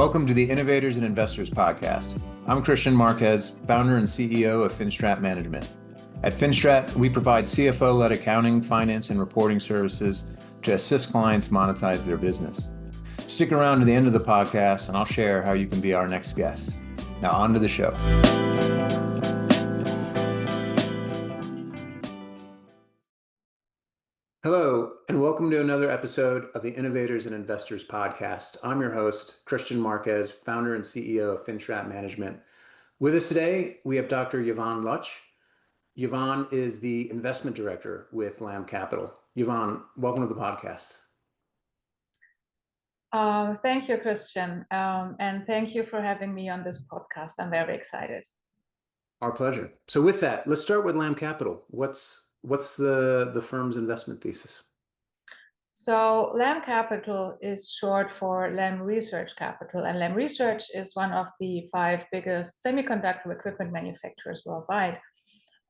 Welcome to the Innovators and Investors Podcast. I'm Christian Marquez, founder and CEO of FinStrat Management. At FinStrat, we provide CFO-led accounting, finance, and reporting services to assist clients monetize their business. Stick around to the end of the podcast, and I'll share how you can be our next guest. Now, on to the show. Hello, and welcome to another episode of the Innovators and Investors Podcast. I'm your host, Christian Marquez, founder and CEO of FinStrat Management. With us today, we have Dr. Yvonne Luch. Yvonne is the investment director with Lam Capital. Yvonne, welcome to the podcast. Thank you, Christian, and thank you for having me on this podcast. I'm very excited. Our pleasure. So with that, let's start with Lam Capital. What's the firm's investment thesis? So Lam Capital is short for Lam Research Capital, and Lam Research is one of the 5 biggest semiconductor equipment manufacturers worldwide.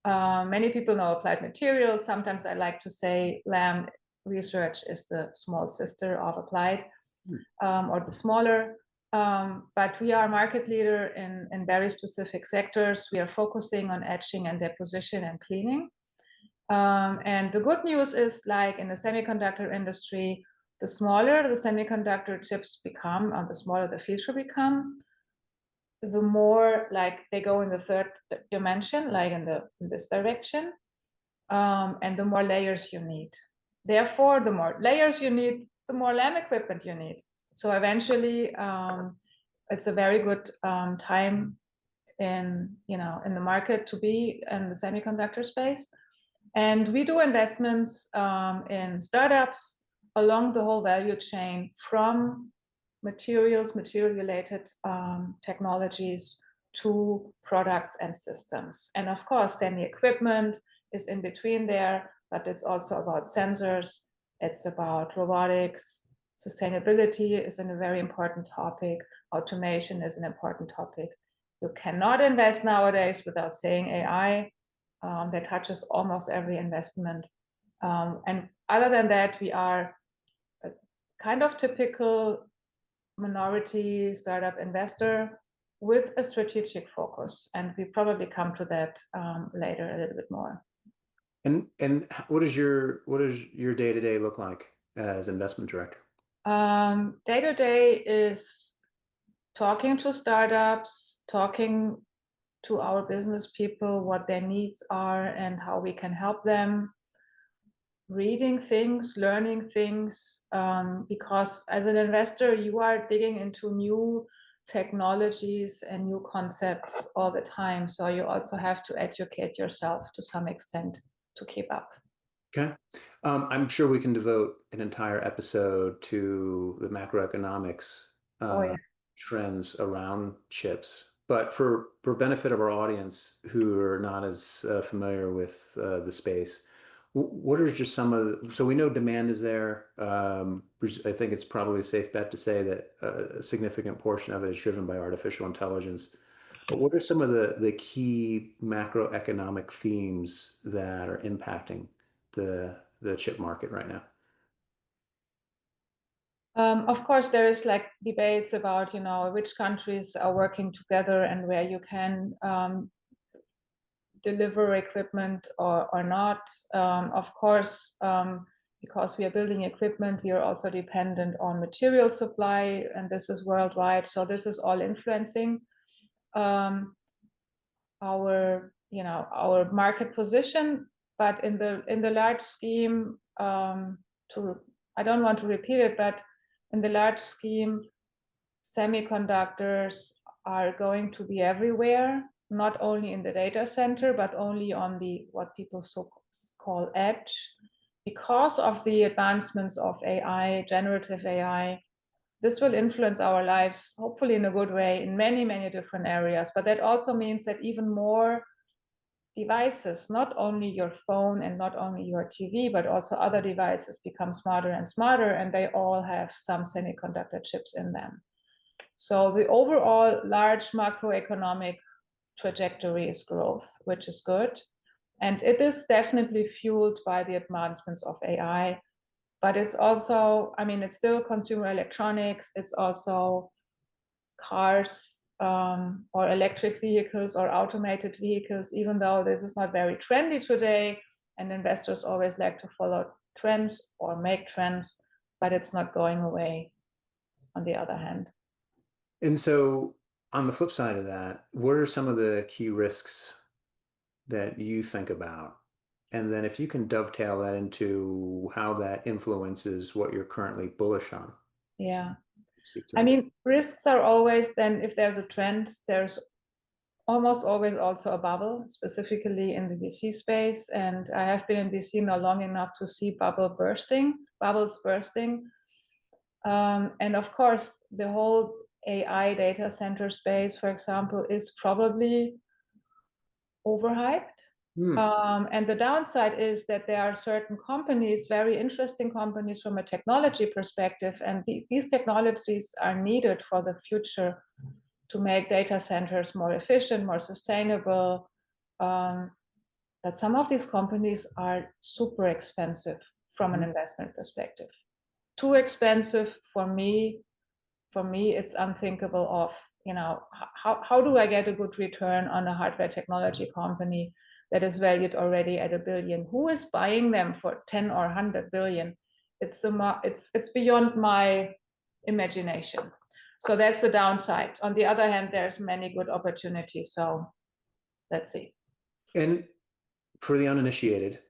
Many people know Applied Materials. Sometimes I like to say Lam Research is the small sister of Applied, or the smaller. But we are market leader in very specific sectors. We are focusing on etching and deposition and cleaning. And the good news is, like in the semiconductor industry, the smaller the semiconductor chips become, or the smaller the filter become, the more like they go in the third dimension, like in this direction, and the more layers you need. Therefore, the more layers you need, the more Lam equipment you need. So eventually, it's a very good time in the market to be in the semiconductor space. And we do investments in startups along the whole value chain, from material-related technologies to products and systems. And of course, semi-equipment is in between there, but it's also about sensors, it's about robotics, sustainability is a very important topic, automation is an important topic. You cannot invest nowadays without saying AI. That touches almost every investment. And other than that, we are a kind of typical minority startup investor with a strategic focus. And we probably come to that later a little bit more. And what does your day-to-day look like as investment director? Day-to-day is talking to startups, talking to our business people, what their needs are and how we can help them, reading things, learning things, because as an investor, you are digging into new technologies and new concepts all the time. So you also have to educate yourself to some extent to keep up. Okay. I'm sure we can devote an entire episode to the macroeconomics trends around chips. But for benefit of our audience who are not as familiar with the space, what are just some of the, so we know demand is there. I think it's probably a safe bet to say that a significant portion of it is driven by artificial intelligence. But what are some of the key macroeconomic themes that are impacting the chip market right now? Of course, there is like debates about, which countries are working together and where you can deliver equipment or not. Of course, because we are building equipment, we are also dependent on material supply, and this is worldwide. So this is all influencing our market position. But in the large scheme, I don't want to repeat it, but in the large scheme, semiconductors are going to be everywhere, not only in the data center, but only on the what people call edge. Because of the advancements of AI, generative AI, this will influence our lives, hopefully in a good way, in many, many different areas. But that also means that even more devices, not only your phone and not only your TV, but also other devices become smarter and smarter, and they all have some semiconductor chips in them. So the overall large macroeconomic trajectory is growth, which is good. And it is definitely fueled by the advancements of AI, but it's also, it's still consumer electronics. It's also cars or electric vehicles or automated vehicles, even though this is not very trendy today, and investors always like to follow trends or make trends, but it's not going away on the other hand. And so on the flip side of that, what are some of the key risks that you think about? And then if you can dovetail that into how that influences what you're currently bullish on, Yeah. seek to I understand. mean, risks are always then, if there's a trend, there's almost always also a bubble, specifically in the VC space. And I have been in VC now long enough to see bubbles bursting. And of course, the whole AI data center space, for example, is probably overhyped. Hmm. And the downside is that there are certain companies, very interesting companies from a technology perspective, and these technologies are needed for the future to make data centers more efficient, more sustainable. But some of these companies are super expensive from an Mhm. investment perspective. Too expensive for me. For me, it's unthinkable of, how do I get a good return on a hardware technology company that is valued already at $1 billion? Who is buying them for 10 or 100 billion? It's beyond my imagination. So that's the downside. On the other hand, there's many good opportunities. So let's see. And for the uninitiated,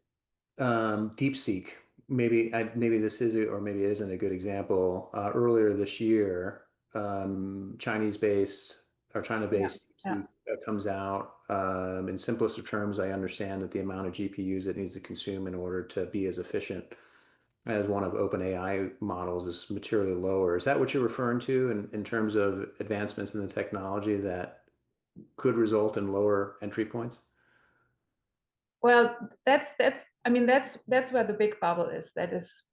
DeepSeek, maybe this is it, or maybe it isn't a good example. Earlier this year, Chinese-based or Yeah, China-based yeah. DeepSeek comes out. In simplest of terms, I understand that the amount of GPUs it needs to consume in order to be as efficient as one of OpenAI models is materially lower. Is that what you're referring to in terms of advancements in the technology that could result in lower entry points? Well, that's where the big bubble is. That is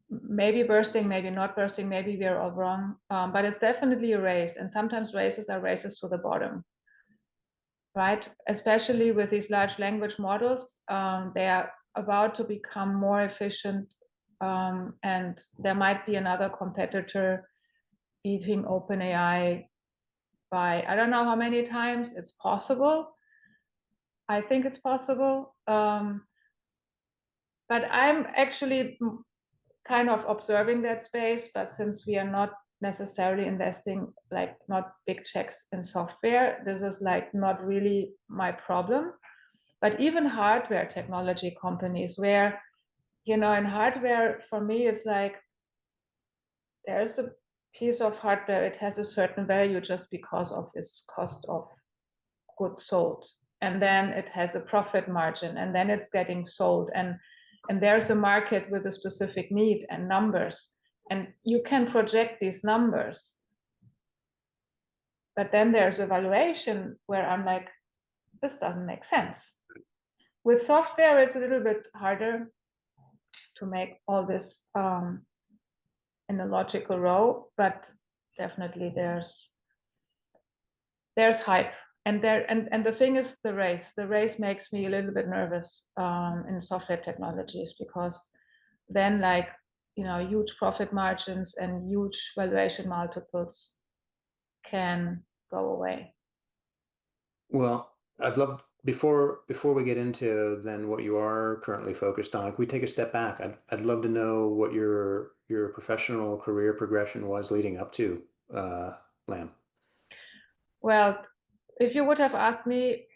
maybe bursting, maybe not bursting, maybe we're all wrong. But it's definitely a race, and sometimes races are races to the bottom, right? Especially with these large language models, they are about to become more efficient, and there might be another competitor beating OpenAI by I don't know how many times. It's possible. I think it's possible. But I'm actually kind of observing that space, but since we are not necessarily investing like not big checks in software, this is like not really my problem. But even hardware technology companies where, in hardware, for me, it's like there's a piece of hardware, it has a certain value just because of its cost of goods sold. And then it has a profit margin, and then it's getting sold. And there's a market with a specific need and numbers. And you can project these numbers. But then there's a valuation where I'm like, this doesn't make sense. With software, it's a little bit harder to make all this in a logical row, but definitely there's hype. And the thing is the race makes me a little bit nervous in software technologies, because then like huge profit margins and huge valuation multiples can go away. Well, I'd love before we get into then what you are currently focused on, can we take a step back? I'd love to know what your professional career progression was leading up to Lam. Well, if you would have asked me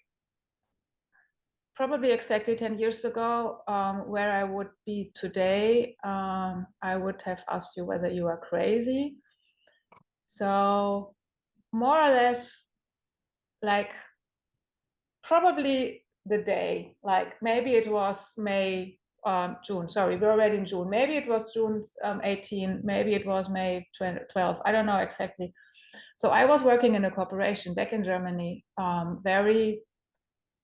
probably exactly 10 years ago where I would be today, I would have asked you whether you are crazy. So more or less, like probably the day, like maybe it was June, sorry, we're already in June. Maybe it was June 18, maybe it was May 12, I don't know exactly. So I was working in a corporation back in Germany, very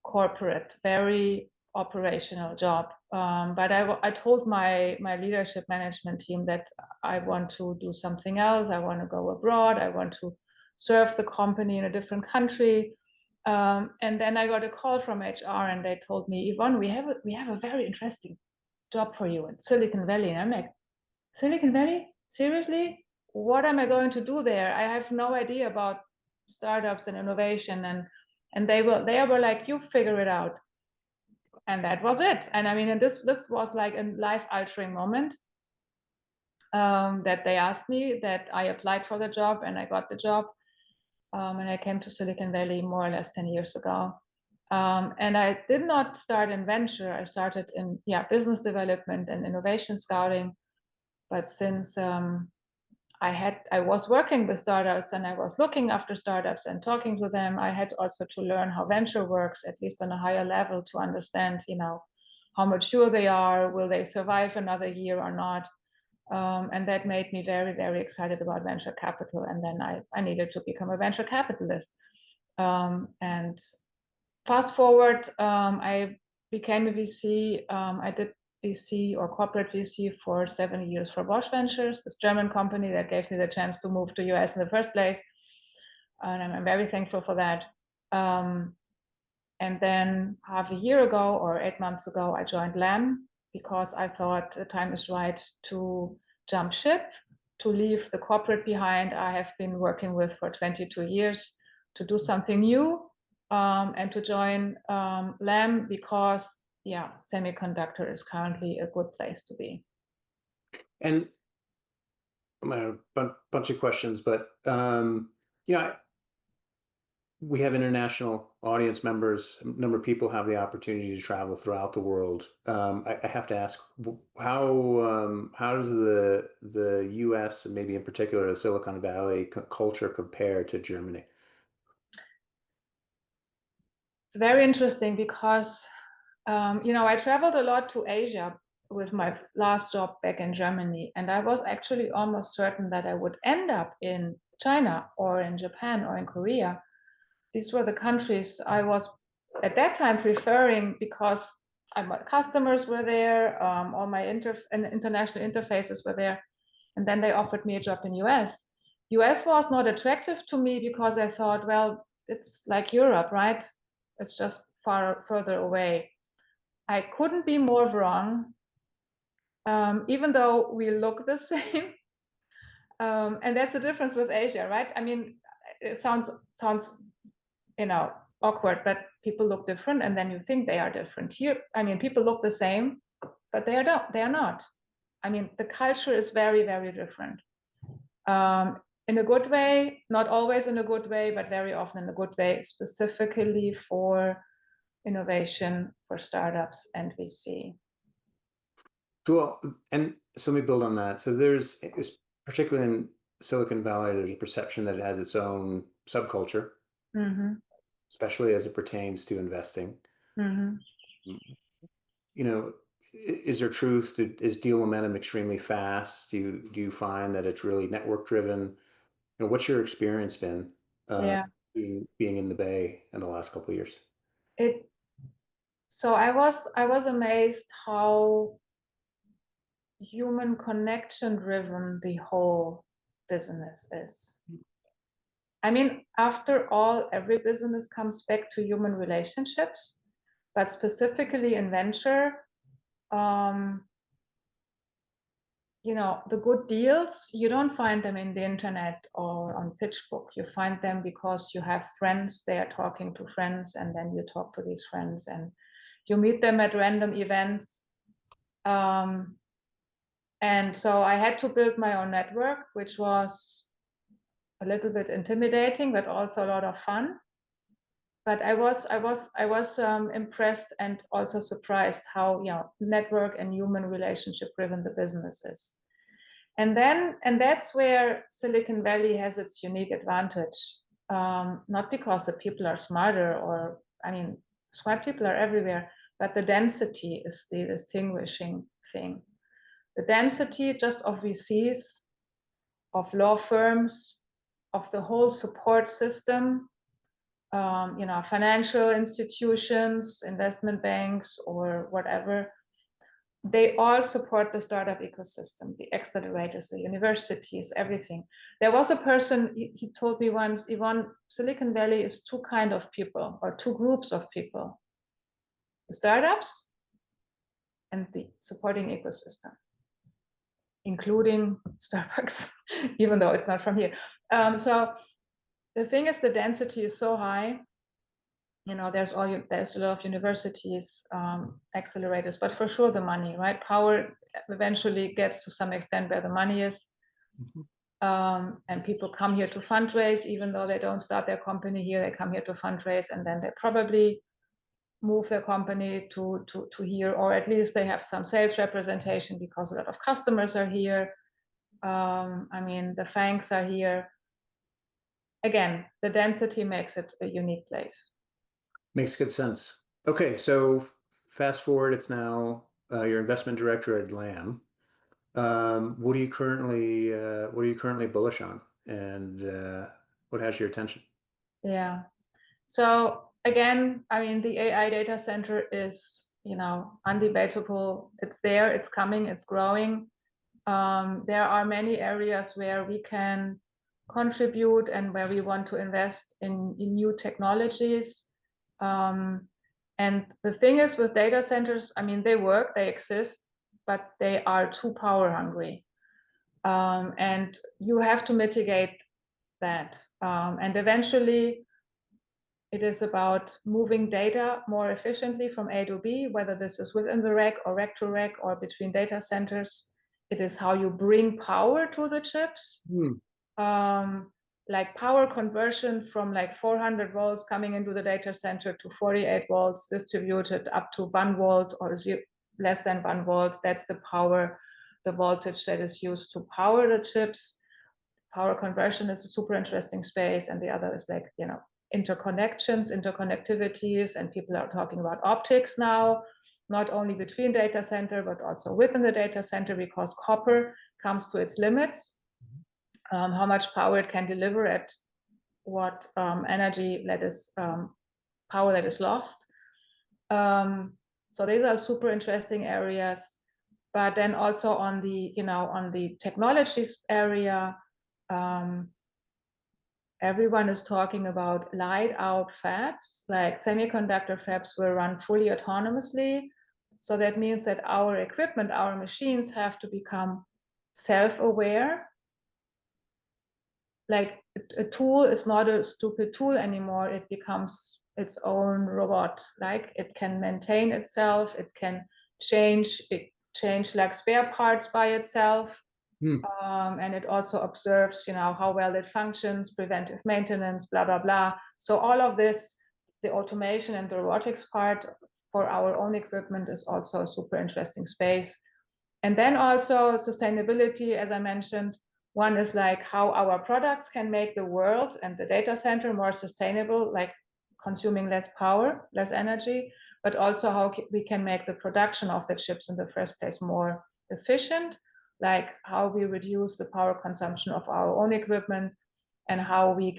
corporate, very operational job. But I told my leadership management team that I want to do something else. I want to go abroad. I want to serve the company in a different country. And then I got a call from HR, and they told me, Yvonne, we have a very interesting job for you in Silicon Valley. And I'm like, Silicon Valley? Seriously? What am I going to do there? I have no idea about startups and innovation, and they were like, you figure it out. And that was it. And I mean, and this was like a life-altering moment, that they asked me, that I applied for the job and I got the job. And I came to Silicon Valley more or less 10 years ago. And I did not start in venture. I started in business development and innovation scouting. But since I was working with startups and I was looking after startups and talking to them, I had also to learn how venture works, at least on a higher level, to understand, how mature they are, will they survive another year or not. And that made me very, very excited about venture capital. And then I needed to become a venture capitalist. And fast forward, I became a VC. I did VC or corporate VC for 7 years for Bosch Ventures, this German company that gave me the chance to move to US in the first place. And I'm very thankful for that. And then half a year ago or 8 months ago, I joined Lam because I thought the time is right to jump ship, to leave the corporate behind I have been working with for 22 years, to do something new, and to join Lam because, semiconductor is currently a good place to be. And a bunch of questions, but we have international audience members. A number of people have the opportunity to travel throughout the world. I have to ask, how does the U.S. and maybe in particular the Silicon Valley culture compare to Germany? It's very interesting because I traveled a lot to Asia with my last job back in Germany, and I was actually almost certain that I would end up in China or in Japan or in Korea. These were the countries I was at that time preferring because my customers were there, all my international interfaces were there, and then they offered me a job in US. US was not attractive to me because I thought, well, it's like Europe, right? It's just further away. I couldn't be more wrong, even though we look the same. And that's the difference with Asia, right? I mean, it sounds awkward, but people look different, and then you think they are different. Here, I mean, people look the same, but they are not. I mean, the culture is very, very different. In a good way, not always in a good way, but very often in a good way, specifically for innovation, for startups and VC. Well, and so let me build on that. So particularly in Silicon Valley, there's a perception that it has its own subculture, especially as it pertains to investing. Is there truth is deal momentum extremely fast? Do you find that it's really network driven? What's your experience been being in the Bay in the last couple of years? So I was amazed how human connection driven the whole business is. I mean, after all, every business comes back to human relationships, but specifically in venture, the good deals, you don't find them in the internet or on PitchBook. You find them because you have friends, they are talking to friends, and then you talk to these friends and you meet them at random events. And so I had to build my own network, which was a little bit intimidating, but also a lot of fun. But I was impressed and also surprised how network and human relationship driven the business is. And that's where Silicon Valley has its unique advantage. Not because the people are smarter, or I mean, smart people are everywhere, but the density is the distinguishing thing. The density just of VCs, of law firms, of the whole support system, financial institutions, investment banks, or whatever, they all support the startup ecosystem, the accelerators, the universities, everything. There was a person, he told me once, Yvonne, Silicon Valley is two kinds of people, or two groups of people: the startups and the supporting ecosystem, including Starbucks, even though it's not from here. So the thing is, the density is so high. There's a lot of universities, accelerators, but for sure the money, right? Power eventually gets to some extent where the money is. And people come here to fundraise, even though they don't start their company here. They come here to fundraise, and then they probably move their company to here, or at least they have some sales representation because a lot of customers are here. The FANGs are here. Again, the density makes it a unique place. Makes good sense. Okay, so fast forward, it's now your investment director at Lam. What are you currently bullish on, and what has your attention? Yeah. So again, the AI data center is, undebatable. It's there, it's coming, it's growing. There are many areas where we can contribute and where we want to invest in new technologies. And the thing is with data centers, they work, they exist, but they are too power hungry. And you have to mitigate that. And eventually, it is about moving data more efficiently from A to B, whether this is within the rack or rack to rack or between data centers. It is how you bring power to the chips. Like power conversion from like 400 volts coming into the data center to 48 volts distributed up to 1 volt or less than 1 volt. That's the power, the voltage that is used to power the chips. Power conversion is a super interesting space, and the other is like, interconnections, interconnectivities, and people are talking about optics now, not only between data center, but also within the data center, because copper comes to its limits. How much power it can deliver at what energy that is power that is lost. So these are super interesting areas. But then also on the technologies area, everyone is talking about light out fabs, like semiconductor fabs will run fully autonomously. So that means that our equipment, our machines have to become self-aware. Like a tool is not a stupid tool anymore. It becomes its own robot. Like it can maintain itself. It can change like spare parts by itself. And it also observes, how well it functions, preventive maintenance, blah, blah, blah. So all of this, the automation and the robotics part for our own equipment is also a super interesting space. And then also sustainability, as I mentioned, one is like how our products can make the world and the data center more sustainable, like consuming less power, less energy, but also how we can make the production of the chips in the first place more efficient, like how we reduce the power consumption of our own equipment, and how we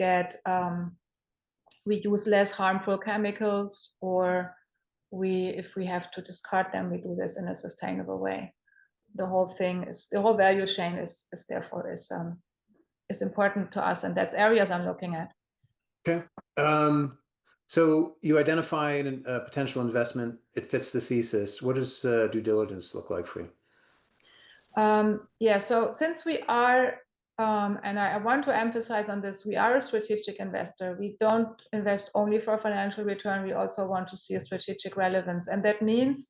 use less harmful chemicals, or if we have to discard them, we do this in a sustainable way. The whole value chain is therefore important to us, and that's areas I'm looking at. Okay. So you identified a potential investment. It fits the thesis. What does due diligence look like for you? Yeah, so since we are, and I want to emphasize on this, we are a strategic investor. We don't invest only for financial return. We also want to see a strategic relevance. And that means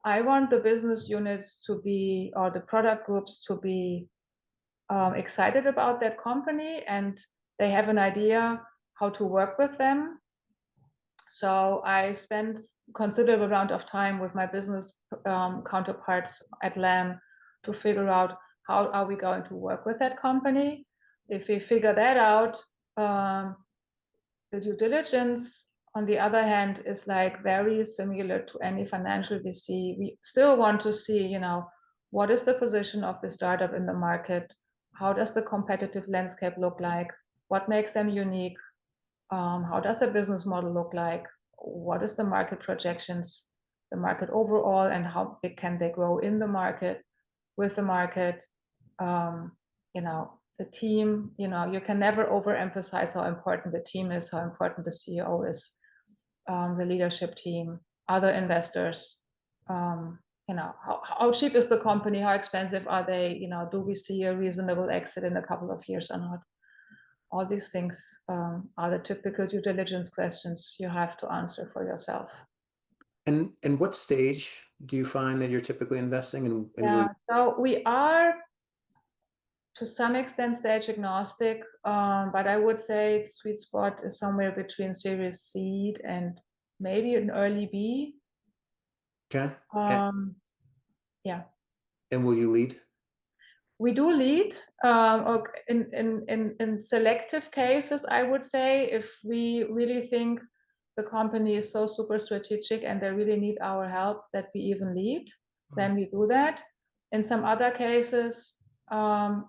I want the business units to be, or the product groups to be excited about that company, and they have an idea how to work with them. So I spent considerable amount of time with my business counterparts at Lam to figure out how are we going to work with that company. If we figure that out, the due diligence, on the other hand, is like very similar to any financial VC. We still want to see, what is the position of the startup in the market? How does the competitive landscape look like? What makes them unique? How does the business model look like? What is the market projections, the market overall, and how big can they grow in the market, with the market? The team, you can never overemphasize how important the team is, how important the CEO is, the leadership team, other investors. How cheap is the company? How expensive are they? Do we see a reasonable exit in a couple of years or not? all these things are the typical due diligence questions you have to answer for yourself. And what stage do you find that you're typically investing in? Yeah, so we are to some extent stage agnostic, but I would say the sweet spot is somewhere between Series C and maybe an early B. Okay. Yeah. And will you lead? We do lead in selective cases, I would say, if we really think the company is so super strategic and they really need our help that we even lead, then we do that. In some other cases,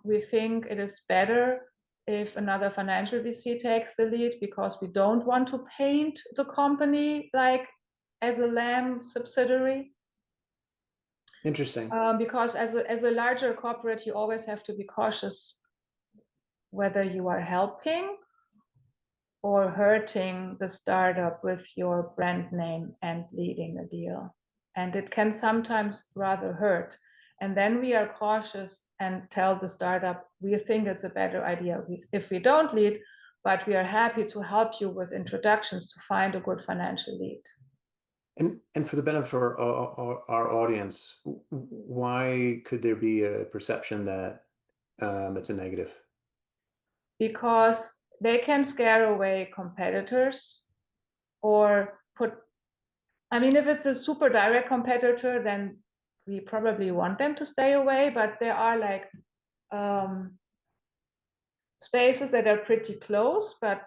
we think it is better if another financial VC takes the lead because we don't want to paint the company like as a Lam subsidiary. Interesting. Because as a larger corporate, you always have to be cautious whether you are helping or hurting the startup with your brand name and leading a deal. And it can sometimes rather hurt. And then we are cautious and tell the startup, we think it's a better idea if we don't lead, but we are happy to help you with introductions to find a good financial lead. And for the benefit of our audience, why could there be a perception that it's a negative? Because they can scare away competitors or put, I mean, if it's a super direct competitor, then we probably want them to stay away, but there are like spaces that are pretty close, but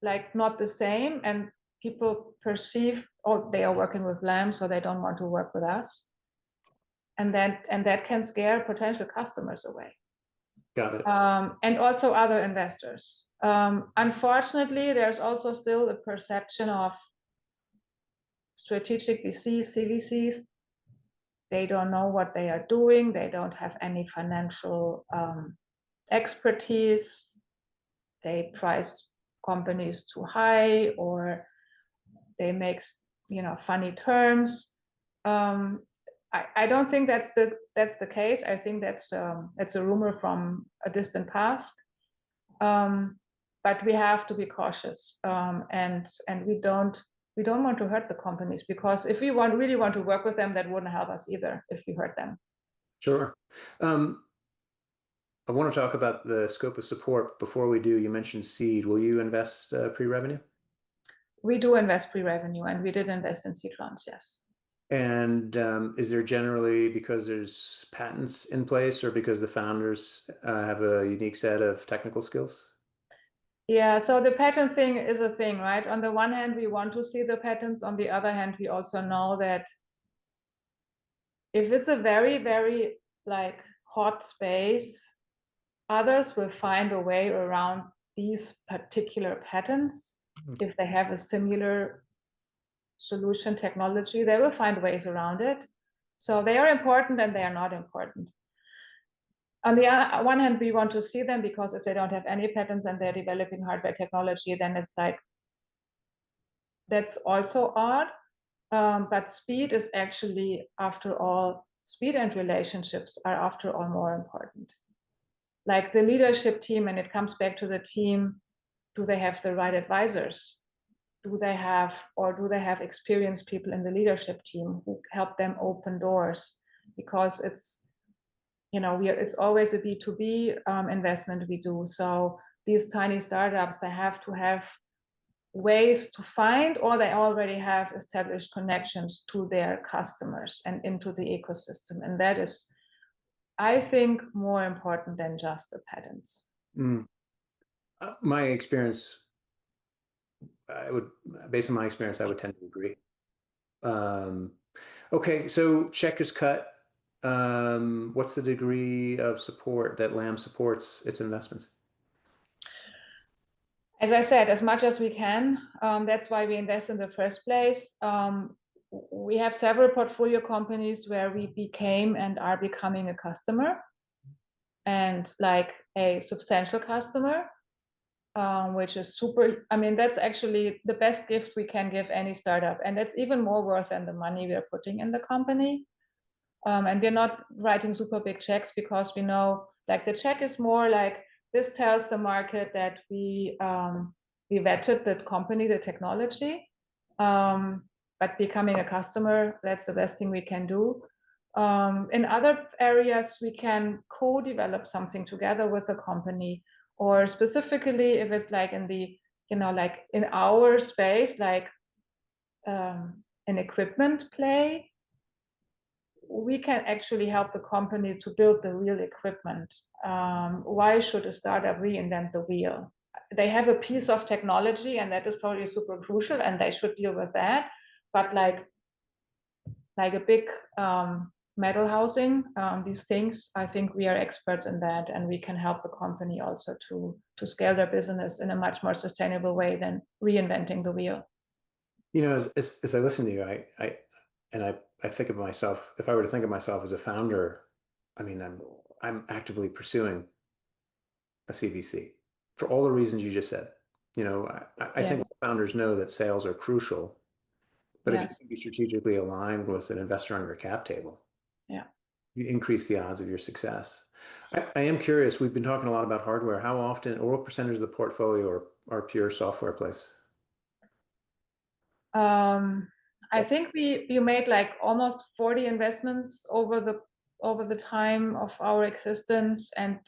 like not the same, and people perceive, oh, they are working with Lam, so they don't want to work with us. And that can scare potential customers away. Got it. And also other investors. Unfortunately, there's also still a perception of strategic VCs, CVCs. They don't know what they are doing. They don't have any financial expertise. They price companies too high, or they make funny terms. I don't think that's the case. I think that's a rumor from a distant past. But we have to be cautious, and we don't want to hurt the companies, because if we really want to work with them, that wouldn't help us either if we hurt them. Sure. I want to talk about the scope of support. Before we do, you mentioned seed. Will you invest pre-revenue? We do invest pre-revenue, and we did invest in seed rounds, yes. And is there generally, because there's patents in place or because the founders have a unique set of technical skills? Yeah, so the patent thing is a thing, right? On the one hand, we want to see the patents. On the other hand, we also know that if it's a very, very like hot space, others will find a way around these particular patents. If they have a similar solution technology, they will find ways around it. So they are important and they are not important. On the one hand, we want to see them because if they don't have any patents and they're developing hardware technology, then it's like, that's also odd. But speed is actually, after all, speed and relationships are after all more important. Like the leadership team, and it comes back to the team, do they have the right advisors? Do they have experienced people in the leadership team who help them open doors? Because it's, it's always a B2B investment we do. So these tiny startups, they have to have ways to find, or they already have established connections to their customers and into the ecosystem. And that is, I think, more important than just the patents. My experience, based on my experience, I would tend to agree. Okay, so check is cut. What's the degree of support that Lam supports its investments? As I said, as much as we can. That's why we invest in the first place. We have several portfolio companies where we became and are becoming a customer, and like a substantial customer, which is super. I mean, that's actually the best gift we can give any startup, and it's even more worth than the money we are putting in the company. And we're not writing super big checks because we know, like, the check is more like this tells the market that we vetted the company, the technology, but becoming a customer, that's the best thing we can do. In other areas, we can co-develop something together with the company, or specifically if it's like in the, like in our space, like an equipment play, we can actually help the company to build the real equipment. Why should a startup reinvent the wheel? They have a piece of technology, and that is probably super crucial, and they should deal with that. But like a big metal housing, these things, I think we are experts in that, and we can help the company also to scale their business in a much more sustainable way than reinventing the wheel. As I listen to you, I think of myself, if I were to think of myself as a founder, I mean, I'm actively pursuing a CVC for all the reasons you just said. I think Yes. founders know that sales are crucial, but if you Yes. can be strategically aligned with an investor on your cap table, Yeah. you increase the odds of your success. I am curious, we've been talking a lot about hardware. How often, or what percentage of the portfolio are pure software plays? I think we made like almost 40 investments over the time of our existence, and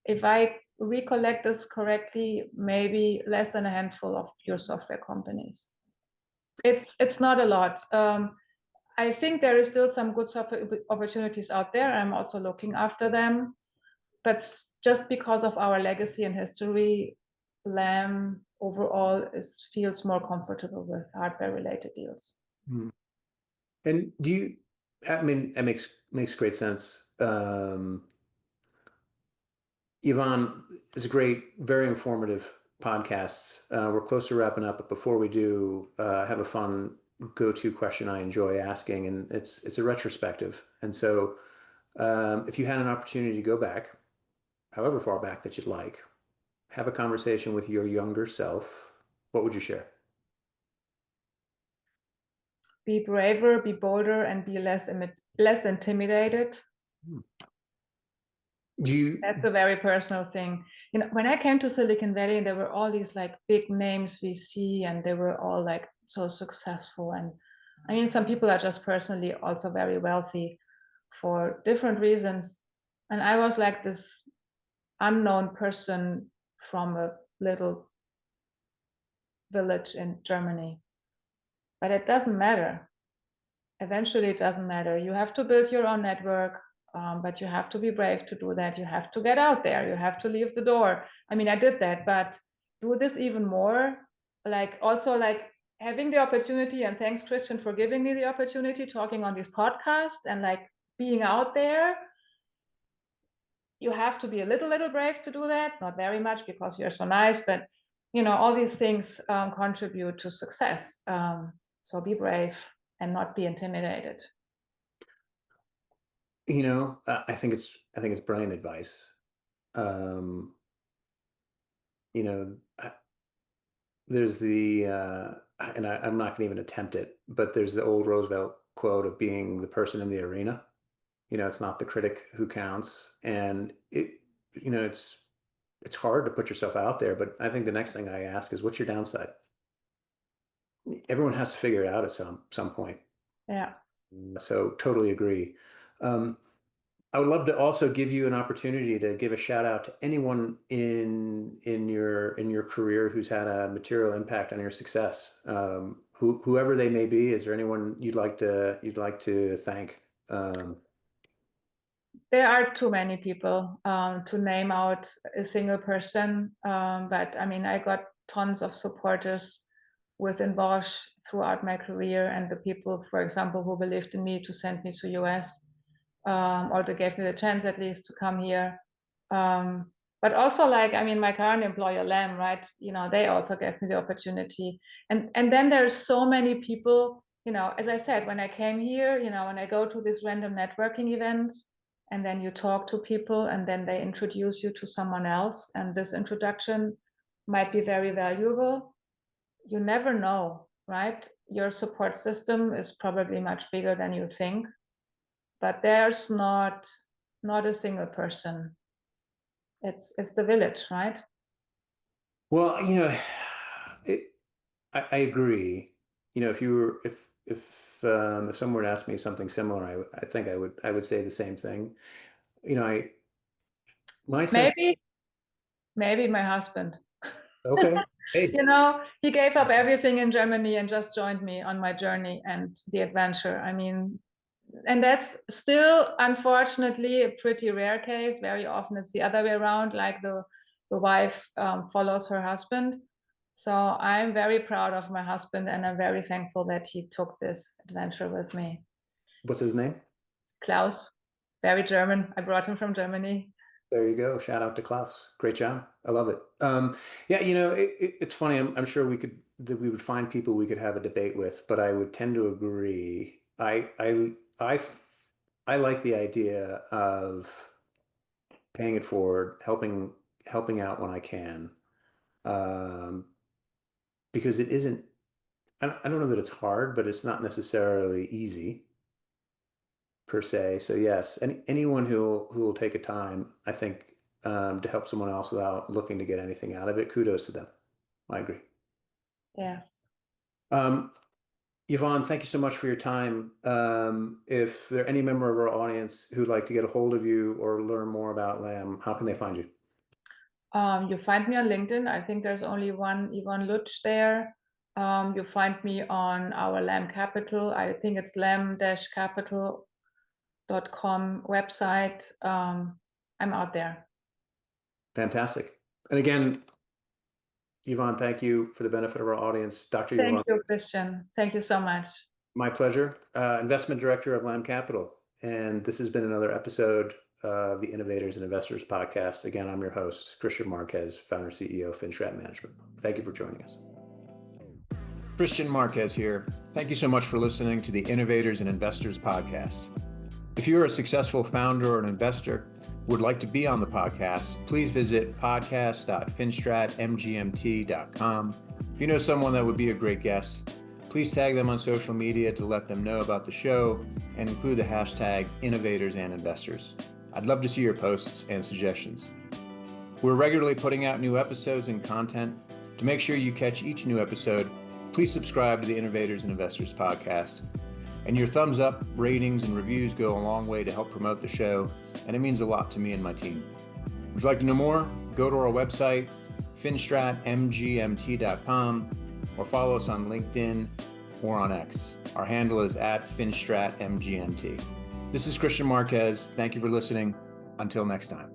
if I recollect this correctly, maybe less than a handful of pure software companies. It's not a lot. I think there is still some good software opportunities out there. I'm also looking after them, but just because of our legacy and history, Lam overall feels more comfortable with hardware related deals. Hmm. And I mean, that makes great sense. Yvonne, it's a great, very informative podcasts. We're close to wrapping up, but before we do, I have a fun go-to question I enjoy asking, and it's a retrospective. And so, if you had an opportunity to go back, however far back that you'd like, have a conversation with your younger self, what would you share? Be braver, be bolder, and be less intimidated. Hmm. Do you? That's a very personal thing. When I came to Silicon Valley, there were all these like big names we see, and they were all like so successful. And I mean, some people are just personally also very wealthy for different reasons. And I was like this unknown person from a little village in Germany. But it doesn't matter. Eventually, it doesn't matter. You have to build your own network, but you have to be brave to do that. You have to get out there. You have to leave the door. I mean, I did that, but do this even more. Like also like having the opportunity, and thanks Christian for giving me the opportunity talking on this podcast and like being out there. You have to be a little brave to do that. Not very much because you're so nice, but all these things contribute to success. So be brave and not be intimidated. I think it's brilliant advice. Um, you know, there's and I'm not going to even attempt it, but there's the old Roosevelt quote of being the person in the arena. It's not the critic who counts, and you know, it's hard to put yourself out there. But I think the next thing I ask is, what's your downside? Everyone has to figure it out at some point. Yeah. So totally agree. Um, I would love to also give you an opportunity to give a shout out to anyone in your career who's had a material impact on your success. Whoever they may be, is there anyone you'd like to thank? There are too many people to name out a single person, but I mean, I got tons of supporters within Bosch throughout my career, and the people, for example, who believed in me to send me to US, or they gave me the chance at least to come here. But also, like, I mean, my current employer, Lam, right? They also gave me the opportunity, and then there's so many people. As I said, when I came here, when I go to these random networking events, and then you talk to people, and then they introduce you to someone else, and this introduction might be very valuable. You never know, right? Your support system is probably much bigger than you think, but there's not a single person. It's the village, right? Well, it, I agree. If you were, if someone were to ask me something similar, I think I would say the same thing. My sense. Maybe, maybe my husband. Okay. Hey, He gave up everything in Germany and just joined me on my journey and the adventure. I mean, and that's still, unfortunately, a pretty rare case. Very often it's the other way around, like the wife follows her husband. So I'm very proud of my husband, and I'm very thankful that he took this adventure with me. what's his name? Klaus, very German. I brought him from Germany. There you go. Shout out to Klaus. Great job. I love it. Yeah, it's funny. I'm sure that we would find people we could have a debate with, but I would tend to agree. I like the idea of paying it forward, helping out when I can, um, because it isn't. I don't know that it's hard, but it's not necessarily easy per se. So yes, anyone who will take a time, I think, to help someone else without looking to get anything out of it, kudos to them. I agree. Yes. Um, Yvonne, thank you so much for your time. If there are any member of our audience who'd like to get a hold of you or learn more about Lam, how can they find you? You find me on LinkedIn. I think there's only one Yvonne Lutsch there. You find me on our Lam Capital. I think it's lam-capital.com website. I'm out there. Fantastic. And again, Yvonne, thank you for the benefit of our audience. Dr. Thank Yvonne, you, Christian. Thank you so much. my pleasure. Investment Director of Lam Capital. And this has been another episode of the Innovators and Investors podcast. Again, I'm your host, Christian Marquez, founder CEO of FinStrat Management. Thank you for joining us. Christian Marquez here. Thank you so much for listening to the Innovators and Investors podcast. If you are a successful founder or an investor who would like to be on the podcast, please visit podcast.finstratmgmt.com. If you know someone that would be a great guest, please tag them on social media to let them know about the show and include the hashtag Innovators and Investors. I'd love to see your posts and suggestions. We're regularly putting out new episodes and content. To make sure you catch each new episode, please subscribe to the Innovators and Investors podcast. And your thumbs up, ratings, and reviews go a long way to help promote the show, and it means a lot to me and my team. Would you like to know more? Go to our website, finstratmgmt.com, or follow us on LinkedIn or on X. Our handle is @finstratmgmt. This is Christian Marquez. Thank you for listening. Until next time.